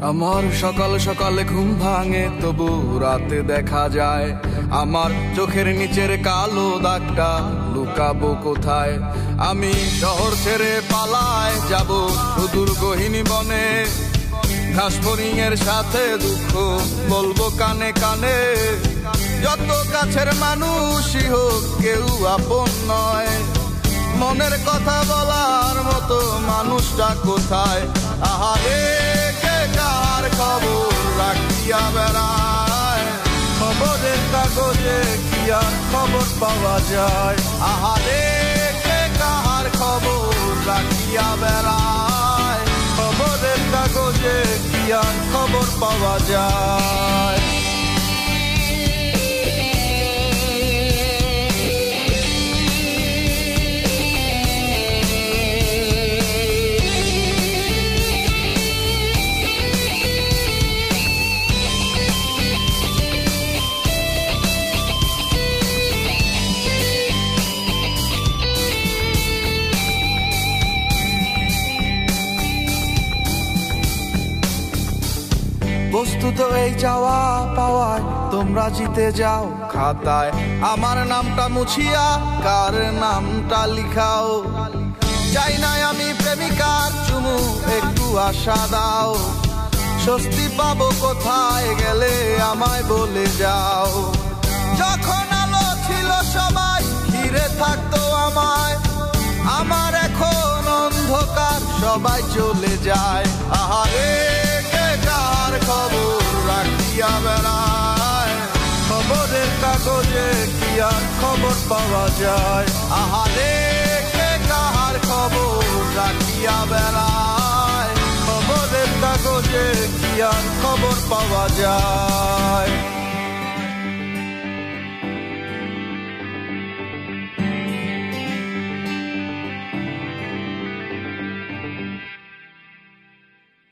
আমার সকাল সকালে ঘুম ভাঙে, তবু রাতে দেখা যায় আমার চোখের নিচের কালো দাগটা লুকাবো কোথায়। আমি শহর ছেড়ে পালায় যাব সুদূর গহীন বনে, ঘাস ফড়িং এর সাথে দুঃখ বলবো কানে কানে। যত কাছের মানুষই হোক কেউ আপন নয়, মনের কথা বলার মতো মানুষটা কোথায়। আহারে কে কার খবর রাখিয়া বেড়ায়, খবরের কাগজে কি আর খবর পাওয়া যায়। আহারে কে কার খবর রাখিয়া বেড়ায়, খবরের কাগজে কি আর খবর পাওয়া যায়। বস্তুত এই চাওয়া পাওয়ায় তোমরা জিতে যাও খাতায়, আমার নামটা মুছিয়া কার নামটা লিখাও। চাই না আমি প্রেমিকার চুমু, একটু আশা দাও। স্বস্তি পাবো কোথায় গেলে আমায় বলে যাও। যখন আলো ছিল সবাই ঘিরে থাকতো আমায়, আমার এখন অন্ধকার সবাই চলে যায়। আহারে কে কার খবর রাখিয়া বেড়ায়, খবরের কাগজে কি আর খবর পাওয়া যায়। আহারে কে কার খবর রাখিয়া বেড়ায়, খবরের কাগজে কি আর খবর পাওয়া যায়।